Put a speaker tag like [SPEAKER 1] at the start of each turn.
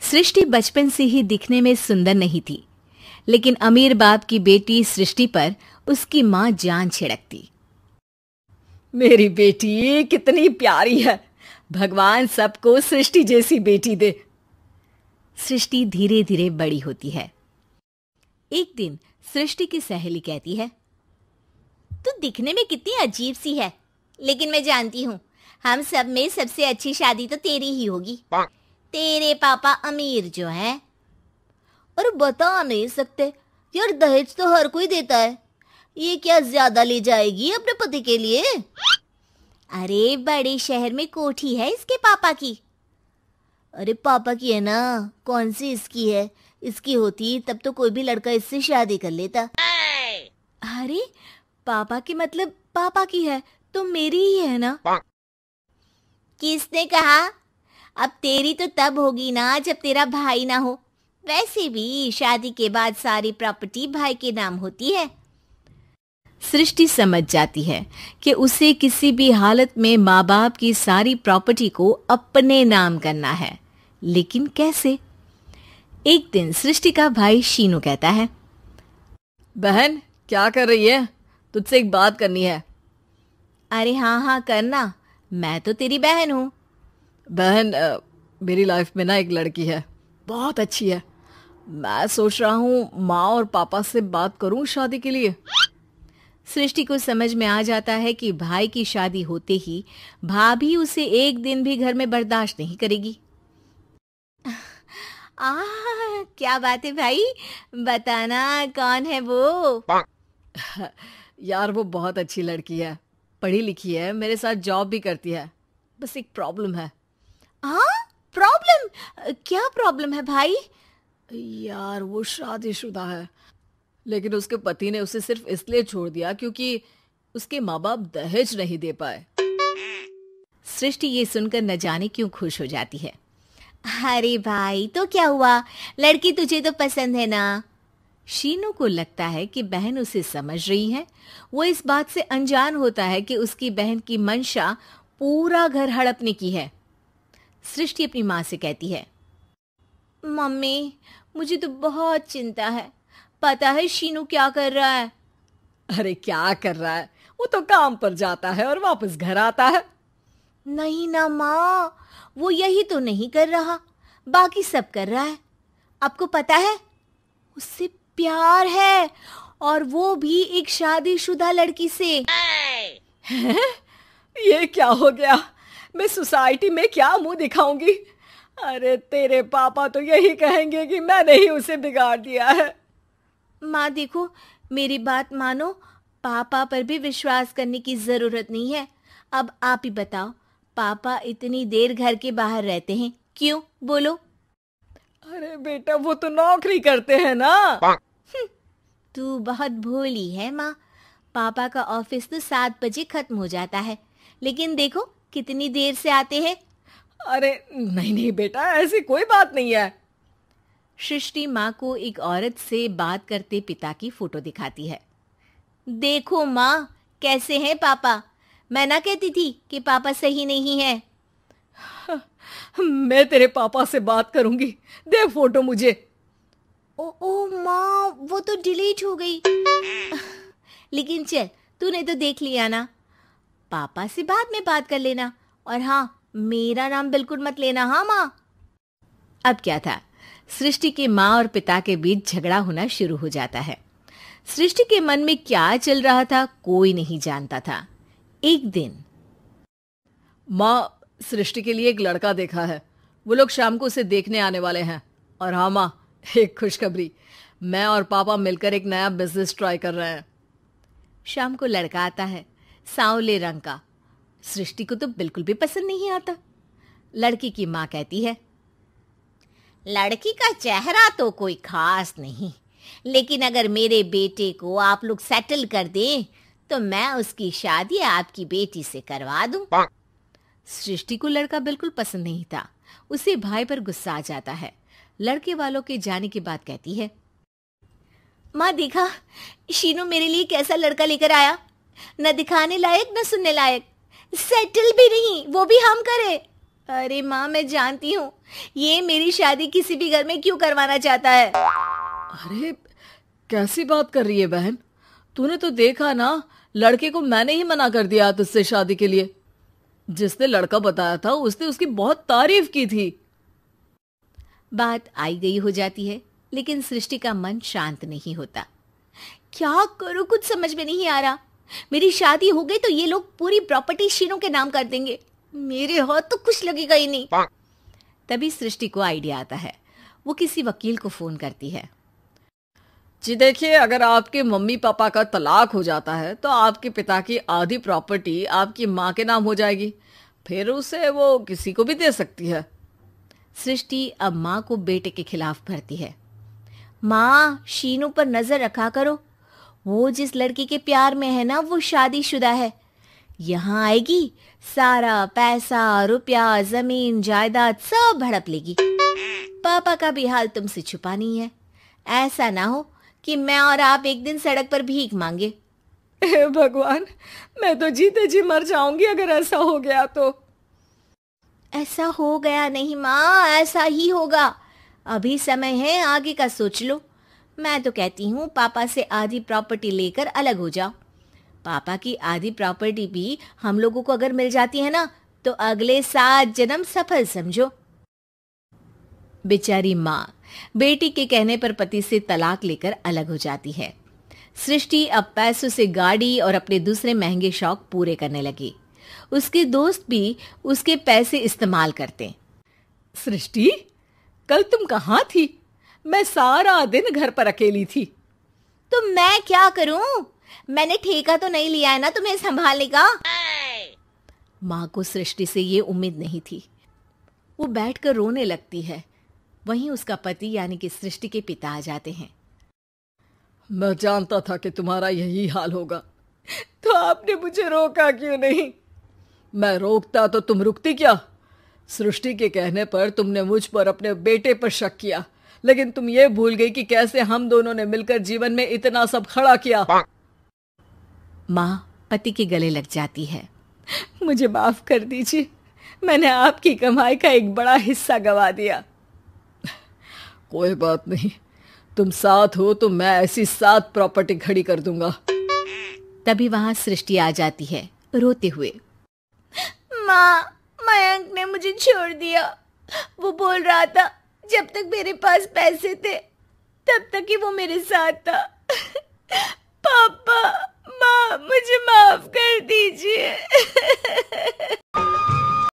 [SPEAKER 1] सृष्टि बचपन से ही दिखने में सुंदर नहीं थी, लेकिन अमीर बाप की बेटी सृष्टि पर उसकी माँ जान छिड़कती।
[SPEAKER 2] मेरी बेटी कितनी प्यारी है, भगवान सबको सृष्टि जैसी बेटी दे।
[SPEAKER 1] सृष्टि धीरे धीरे बड़ी होती है। एक दिन सृष्टि की सहेली कहती है,
[SPEAKER 3] तू दिखने में कितनी अजीब सी है, लेकिन मैं जानती हूँ हम सब में सबसे अच्छी शादी तो तेरी ही होगी। तेरे पापा अमीर जो हैं। और बता नहीं सकते यार, दहेज तो हर कोई देता है, ये क्या ज्यादा ले जाएगी अपने पति के लिए? अरे बड़े शहर में कोठी है इसके पापा की। अरे पापा की है ना, कौन सी इसकी है? इसकी होती तब तो कोई भी लड़का इससे शादी कर लेता।
[SPEAKER 1] अरे पापा की मतलब पापा की है तो मेरी ही है ना?
[SPEAKER 3] किसने कहा? अब तेरी तो तब होगी ना जब तेरा भाई ना हो। वैसे भी शादी के बाद सारी प्रॉपर्टी भाई के नाम होती है।
[SPEAKER 1] सृष्टि समझ जाती है कि उसे किसी भी हालत में माँ बाप की सारी प्रॉपर्टी को अपने नाम करना है, लेकिन कैसे? एक दिन सृष्टि का भाई शीनू कहता है,
[SPEAKER 2] बहन क्या कर रही है? तुझसे एक बात करनी है।
[SPEAKER 1] अरे हाँ हाँ करना, मैं तो तेरी बहन हूँ।
[SPEAKER 2] बहन मेरी लाइफ में ना एक लड़की है, बहुत अच्छी है। मैं सोच रहा हूँ माँ और पापा से बात करूँ शादी के लिए।
[SPEAKER 1] सृष्टि को समझ में आ जाता है कि भाई की शादी होते ही भाभी उसे एक दिन भी घर में बर्दाश्त नहीं करेगी। क्या बात है भाई, बताना कौन है वो?
[SPEAKER 2] यार वो बहुत अच्छी लड़की है, पढ़ी लिखी है, मेरे साथ जॉब भी करती है। बस एक प्रॉब्लम है।
[SPEAKER 1] हाँ प्रॉब्लम? क्या प्रॉब्लम है भाई?
[SPEAKER 2] यार वो शादीशुदा है, लेकिन उसके पति ने उसे सिर्फ इसलिए छोड़ दिया क्योंकि उसके माँ बाप दहेज नहीं दे पाए।
[SPEAKER 1] सृष्टि ये सुनकर न जाने क्यों खुश हो जाती है।
[SPEAKER 3] अरे भाई तो क्या हुआ, लड़की तुझे तो पसंद है ना?
[SPEAKER 1] शीनू को लगता है कि बहन उसे समझ रही है। वो इस बात से अनजान होता है कि उसकी बहन की मंशा पूरा घर हड़पने की है। सृष्टि अपनी माँ से कहती है,
[SPEAKER 3] मम्मी मुझे तो बहुत चिंता है। पता है शीनू क्या कर रहा है?
[SPEAKER 2] अरे क्या कर रहा है? वो तो काम पर जाता है और वापस घर आता है।
[SPEAKER 3] नहीं ना माँ, वो यही तो नहीं कर रहा, बाकी सब कर रहा है। आपको पता है उससे प्यार है, और वो भी एक शादीशुदा लड़की से।
[SPEAKER 2] ये क्या हो गया? मैं सोसाइटी में क्या मुंह दिखाऊंगी? अरे तेरे पापा तो यही कहेंगे कि मैंने ही उसे बिगाड़ दिया है।
[SPEAKER 3] माँ देखो, मेरी बात मानो, पापा पर भी विश्वास करने की जरूरत नहीं है। अब आप ही बताओ, पापा इतनी देर घर के बाहर रहते हैं क्यों? बोलो।
[SPEAKER 2] अरे बेटा वो तो नौकरी करते हैं ना।
[SPEAKER 3] तू बहुत भोली है माँ। पापा का ऑफिस तो 7 बजे खत्म हो जाता है, लेकिन देखो कितनी देर से आते हैं।
[SPEAKER 2] अरे नहीं नहीं बेटा, ऐसी कोई बात नहीं है।
[SPEAKER 1] सृष्टि माँ को एक औरत से बात करते पिता की फोटो दिखाती है।
[SPEAKER 3] देखो माँ कैसे हैं पापा, मैं ना कहती थी कि पापा सही नहीं है।
[SPEAKER 2] मैं तेरे पापा से बात करूंगी, दे फोटो मुझे।
[SPEAKER 3] ओ माँ, वो तो डिलीट हो गई। लेकिन चल, तूने तो देख लिया ना। पापा से बाद में बात कर लेना, और हाँ मेरा नाम बिल्कुल मत लेना। हाँ माँ।
[SPEAKER 1] अब क्या था, सृष्टि के माँ और पिता के बीच झगड़ा होना शुरू हो जाता है। सृष्टि के मन में क्या चल रहा था कोई नहीं जानता था। एक दिन,
[SPEAKER 2] माँ सृष्टि के लिए एक लड़का देखा है, वो लोग शाम को उसे देखने आने वाले हैं। और हाँ माँ, एक खुशखबरी, मैं और पापा मिलकर एक नया बिजनेस ट्राई कर रहे हैं।
[SPEAKER 1] शाम को लड़का आता है, सांवले रंग का। सृष्टि को तो बिल्कुल भी पसंद नहीं आता। लड़की की माँ कहती है,
[SPEAKER 3] लड़की का चेहरा तो कोई खास नहीं, लेकिन अगर मेरे बेटे को आप लोग सेटल कर दें तो मैं उसकी शादी आपकी बेटी से करवा दूं।
[SPEAKER 1] सृष्टि को लड़का बिल्कुल पसंद नहीं था। उसे भाई पर गुस्सा आ जाता है। लड़के वालों के जाने के बाद कहती है,
[SPEAKER 3] माँ देखा शीनू मेरे लिए कैसा लड़का लेकर आया, न दिखाने लायक न सुनने लायक, सेटल भी नहीं, वो भी हम करे। अरे माँ, मैं जानती हूँ ये मेरी शादी किसी भी घर में क्यों करवाना चाहता है।
[SPEAKER 2] अरे कैसी बात कर रही है बहन, तूने तो देखा ना, लड़के को मैंने ही मना कर दिया तुझसे शादी के लिए। जिसने लड़का बताया था उसने उसकी बहुत तारीफ की थी।
[SPEAKER 1] बात आई गई हो जाती है, लेकिन सृष्टि का मन शांत नहीं होता। क्या करूं, कुछ समझ में नहीं आ रहा। मेरी शादी हो गई तो ये लोग पूरी प्रॉपर्टी शीनू के नाम कर देंगे, मेरे हाथ तो कुछ लगेगा ही नहीं। तभी सृष्टि को आइडिया आता है। वो किसी वकील को फोन करती है।
[SPEAKER 2] जी देखिए, अगर आपके मम्मी पापा का तलाक हो जाता है तो आपके पिता की आधी प्रॉपर्टी आपकी माँ के नाम हो जाएगी, फिर उसे वो किसी को भी दे सकती है।
[SPEAKER 1] सृष्टि अब माँ को बेटे के खिलाफ भरती है। माँ, शीनू पर नजर रखा करो, वो जिस लड़की के प्यार में है ना वो शादीशुदा है। यहाँ आएगी, सारा पैसा, रुपया, जमीन, जायदाद सब हड़प लेगी। पापा का भी हाल तुमसे छुपा नहीं है। ऐसा ना हो कि मैं और आप एक दिन सड़क पर भीख मांगे।
[SPEAKER 2] हे भगवान, मैं तो जीते जी मर जाऊंगी अगर ऐसा हो गया तो।
[SPEAKER 1] ऐसा हो गया नहीं माँ, ऐसा ही होगा। अभी समय है, आगे का सोच लो। मैं तो कहती हूँ पापा से आधी प्रॉपर्टी लेकर अलग हो जाओ। पापा की आधी प्रॉपर्टी भी हम लोगों को अगर मिल जाती है ना तो अगले 7 जन्म सफल समझो। बेचारी माँ बेटी के कहने पर पति से तलाक लेकर अलग हो जाती है। सृष्टि अब पैसों से गाड़ी और अपने दूसरे महंगे शौक पूरे करने लगी। उसके दोस्त भी उसके पैसे इस्तेमाल करते।
[SPEAKER 2] सृष्टि, कल तुम कहाँ थी? मैं सारा दिन घर पर अकेली थी।
[SPEAKER 3] तो मैं क्या करूं? मैंने ठेका तो नहीं लिया है ना तुम्हें संभालने का।
[SPEAKER 1] माँ को सृष्टि से ये उम्मीद नहीं थी। वो बैठकर रोने लगती है। वहीं उसका पति यानी कि सृष्टि के पिता आ जाते हैं।
[SPEAKER 2] मैं जानता था कि तुम्हारा यही हाल होगा, तो आपने मुझे रोका क्यों नहीं? मैं रोकता तो तुम रुकती क्या? सृष्टि के कहने पर तुमने मुझ पर अपने बेटे पर शक किया, लेकिन तुम ये भूल गई कि कैसे हम दोनों ने मिलकर जीवन में इतना सब खड़ा किया।
[SPEAKER 1] माँ पति के गले लग जाती है।
[SPEAKER 2] मुझे माफ कर दीजिए, मैंने आपकी कमाई का एक बड़ा हिस्सा गवा दिया। कोई बात नहीं, तुम साथ हो तो मैं ऐसी 7 प्रॉपर्टी खड़ी कर दूंगा।
[SPEAKER 1] तभी वहां सृष्टि आ जाती है रोते हुए।
[SPEAKER 3] माँ, मयंक ने मुझे छोड़ दिया। वो बोल रहा था जब तक मेरे पास पैसे थे तब तक ही वो मेरे साथ था। पापा, माँ, मुझे माफ कर दीजिए।